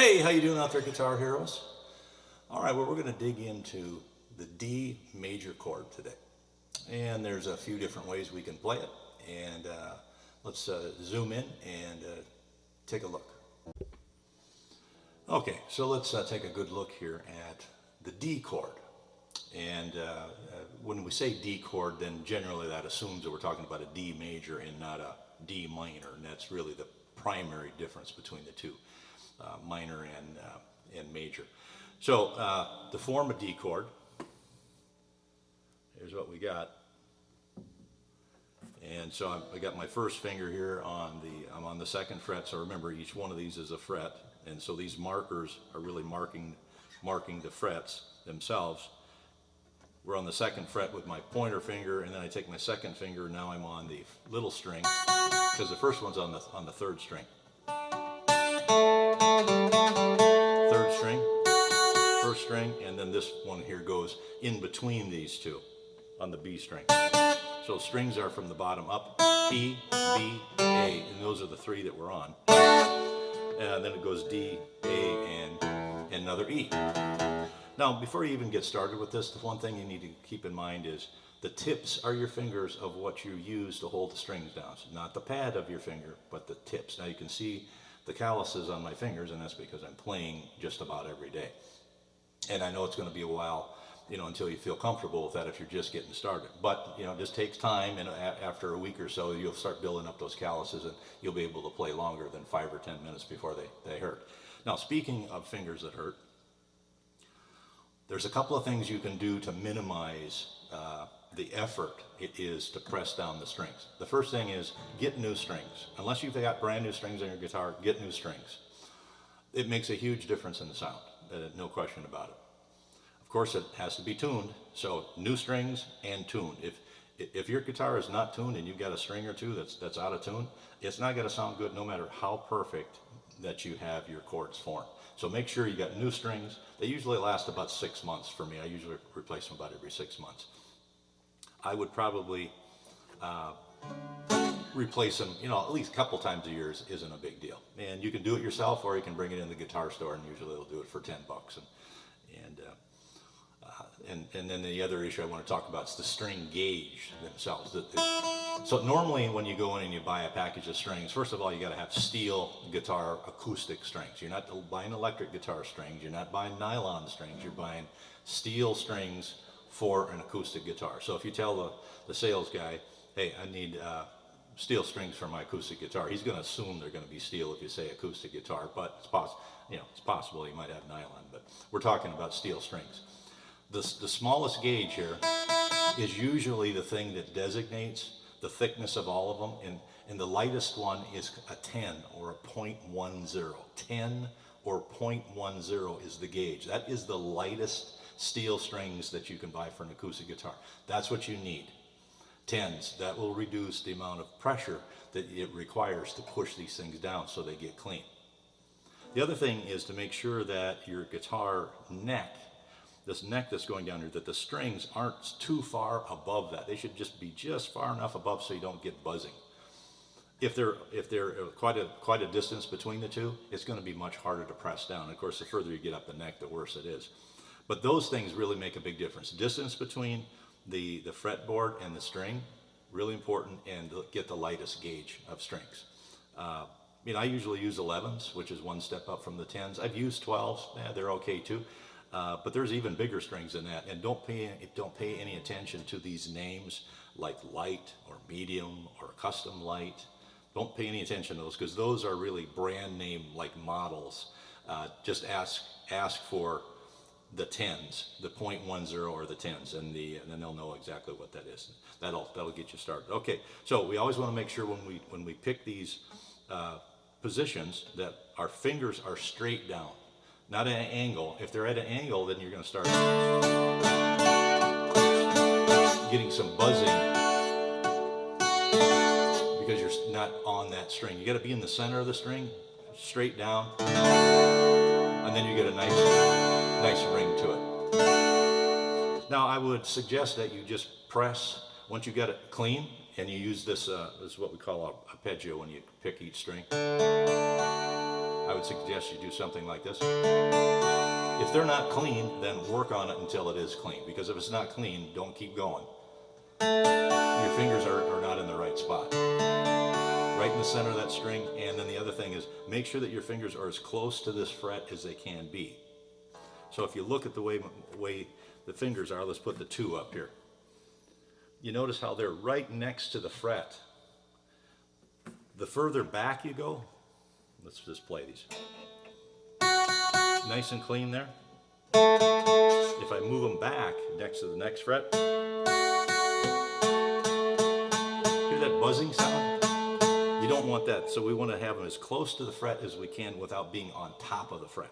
Hey, how you doing out there, guitar heroes? All right, well, we're going to dig into the D major chord today. And there's a few different ways we can play it. And let's zoom in and take a look. Okay, so let's take a good look here at the D chord. And when we say D chord, then generally that assumes that we're talking about a D major and not a D minor. And that's really the primary difference between the two. Minor and major. So the form of D chord, here's what we got. And so I got my first finger here I'm on the second fret, so remember each one of these is a fret, and so these markers are really marking the frets themselves. We're on the second fret with my pointer finger, and then I take my second finger, now I'm on the little string, because the first one's on the third string. Third string, first string, and then this one here goes in between these two on the B string. So strings are from the bottom up, E, B, A, and those are the three that we're on. And then it goes D, A, and another E. Now, before you even get started with this, the one thing you need to keep in mind is the tips are your fingers of what you use to hold the strings down. So not the pad of your finger, but the tips. Now you can see the calluses on my fingers, and that's because I'm playing just about every day. And I know it's going to be a while, until you feel comfortable with that if you're just getting started. But, it just takes time, and after a week or so, you'll start building up those calluses, and you'll be able to play longer than 5 or 10 minutes before they hurt. Now, speaking of fingers that hurt, there's a couple of things you can do to minimize the effort it is to press down the strings. The first thing is get new strings. Unless you've got brand new strings on your guitar, get new strings. It makes a huge difference in the sound, no question about it. Of course, it has to be tuned, so new strings and tuned. If your guitar is not tuned and you've got a string or two that's out of tune, it's not going to sound good no matter how perfect that you have your chords formed. So make sure you got new strings. They usually last about 6 months for me. I usually replace them about every 6 months. I would probably replace them, at least a couple times a year isn't a big deal. And you can do it yourself, or you can bring it in the guitar store, and usually they'll do it for $10. And then the other issue I want to talk about is the string gauge themselves. So normally when you go in and you buy a package of strings, first of all, you got to have steel guitar acoustic strings. You're not buying electric guitar strings. You're not buying nylon strings. You're buying steel strings for an acoustic guitar. So if you tell the sales guy, hey, I need steel strings for my acoustic guitar, he's going to assume they're going to be steel if you say acoustic guitar, but it's possible you might have nylon, but we're talking about steel strings. The smallest gauge here is usually the thing that designates the thickness of all of them, and the lightest one is a 10 or a 0.10. 10 or 0.10 is the gauge. That is the lightest steel strings that you can buy for an acoustic guitar. That's what you need. 10s. That will reduce the amount of pressure that it requires to push these things down so they get clean. The other thing is to make sure that your guitar neck, this neck that's going down here, that the strings aren't too far above that. They should just be just far enough above so you don't get buzzing. If they're quite a distance between the two, it's going to be much harder to press down. Of course, the further you get up the neck, the worse it is. But those things really make a big difference. Distance between the fretboard and the string, really important, and get the lightest gauge of strings. I usually use 11s, which is one step up from the 10s. I've used 12s. They're okay too. But there's even bigger strings than that, and don't pay any attention to these names like light or medium or custom light. Don't pay any attention to those, because those are really brand name like models. Just ask for the 10s, the 0.10 or the 10s, and then they'll know exactly what that is. That'll get you started. Okay, so we always want to make sure when we pick these positions that our fingers are straight down. Not at an angle. If they're at an angle, then you're going to start getting some buzzing because you're not on that string. You got to be in the center of the string, straight down, and then you get a nice ring to it. Now, I would suggest that you just press once you get it clean, and you use this is what we call a arpeggio when you pick each string. I would would suggest you do something like this. If they're not clean, then work on it until it is clean, because if it's not clean, don't keep going. Your fingers are not in the right spot. Right in the center of that string, and then the other thing is make sure that your fingers are as close to this fret as they can be. So if you look at the way the fingers are, let's put the 2 up here. You notice how they're right next to the fret. The further back you go, let's just play these. Nice and clean there. If I move them back next to the next fret, hear that buzzing sound? You don't want that, so we want to have them as close to the fret as we can without being on top of the fret.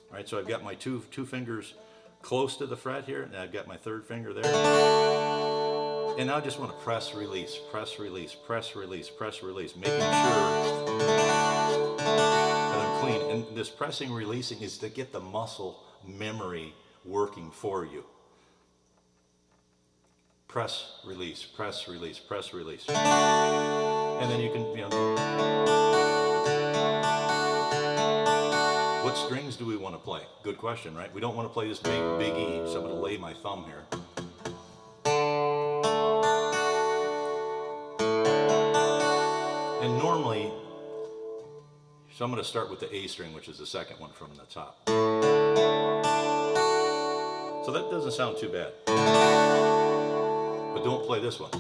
All right, so I've got my two fingers close to the fret here, and I've got my 3rd finger there. And now I just want to press, release, press, release, press, release, press, release, making sure that I'm clean. And this pressing, releasing is to get the muscle memory working for you. Press, release, press, release, press, release. And then you can, what strings do we want to play? Good question, right? We don't want to play this big E, so I'm going to lay my thumb here. And normally, so I'm going to start with the A string, which is the 2nd one from the top. So that doesn't sound too bad. But don't play this one.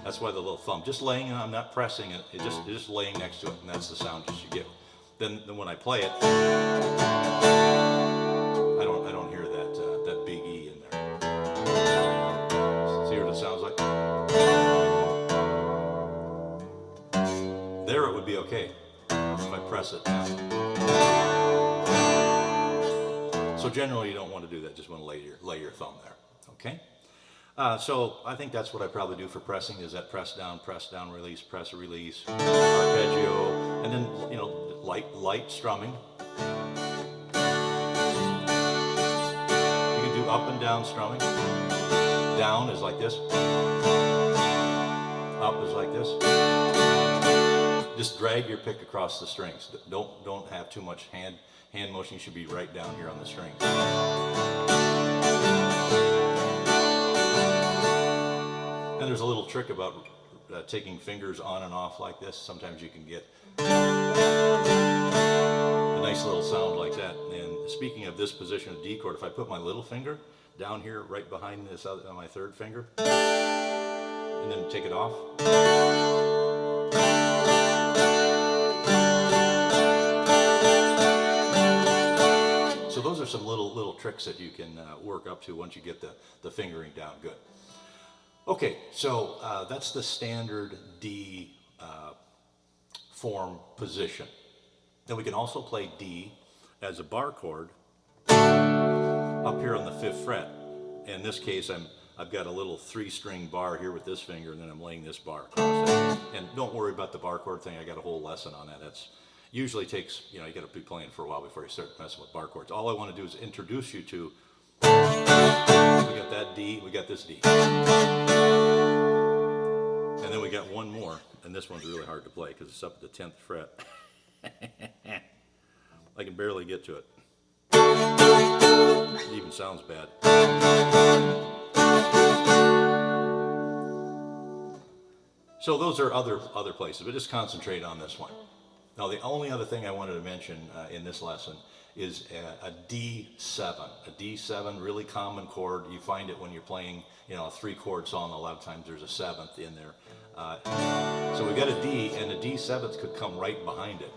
That's why the little thumb, just laying, I'm not pressing it, it's just laying next to it, and that's the sound you should get. Then when I play it, I don't hear that big E in there. See what it sounds like? There it would be okay if I press it down. So generally you don't want to do that, just want to lay your thumb there, okay? So I think that's what I probably do for pressing, is that press down, release, press, release, arpeggio, and then, light strumming. You can do up and down strumming. Down is like this. Up is like this. Just drag your pick across the strings. Don't have too much hand motion. You should be right down here on the strings. And there's a little trick about taking fingers on and off like this. Sometimes you can get a nice little sound like that. And speaking of this position of D chord, if I put my little finger down here right behind this my 3rd finger, and then take it off, so those are some little tricks that you can work up to once you get the fingering down good. Okay, so that's the standard D form position. Then we can also play D as a bar chord up here on the 5th fret. In this case, I've got a little 3-string bar here with this finger, and then I'm laying this bar across it. And don't worry about the bar chord thing. I got a whole lesson on that. That's usually takes, you got to be playing for a while before you start messing with bar chords. All I want to do is introduce you to, we got that D, we got this D. And then we got one more, and this one's really hard to play because it's up at the 10th fret. I can barely get to it. It even sounds bad. So those are other places, but just concentrate on this one. Now the only other thing I wanted to mention in this lesson is a D7. A D7, really common chord. You find it when you're playing, a 3-chord song. A lot of times there's a 7th in there. So we got a D, and the D7th could come right behind it.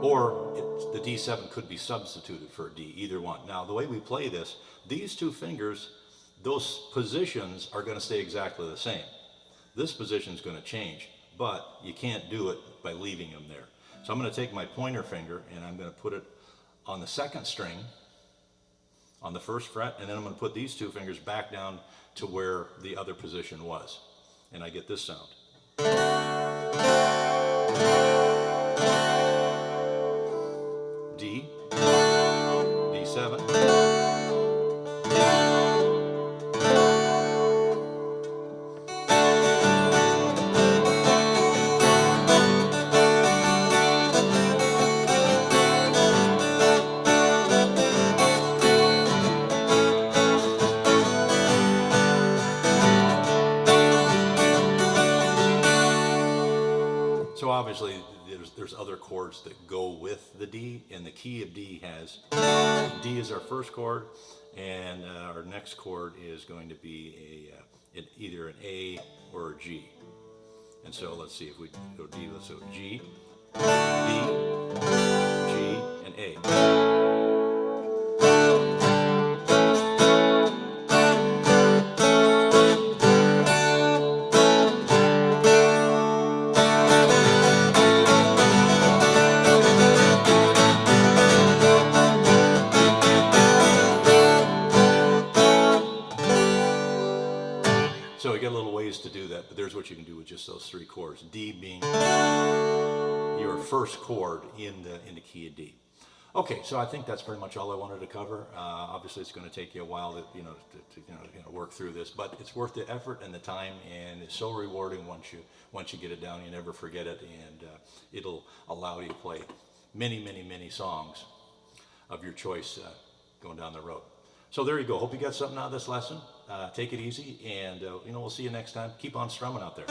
Or the D7 could be substituted for a D, either one. Now the way we play this, these 2 fingers, those positions are going to stay exactly the same. This position is going to change, but you can't do it by leaving them there. So I'm going to take my pointer finger and I'm going to put it on the 2nd string on the 1st fret, and then I'm going to put these 2 fingers back down to where the other position was, and I get this sound. D, D7, chords that go with the D, and the key of D has, D is our first chord, and our next chord is going to be either an A or a G. And so let's see if we go D, let's go G, D, G, and A. So we got a little ways to do that, but there's what you can do with just those three chords. D being your first chord in the key of D. Okay, so I think that's pretty much all I wanted to cover. Obviously, it's going to take you a while to work through this, but it's worth the effort and the time, and it's so rewarding once you get it down. You never forget it, and it'll allow you to play many songs of your choice going down the road. So there you go. Hope you got something out of this lesson. Take it easy, and we'll see you next time. Keep on strumming out there.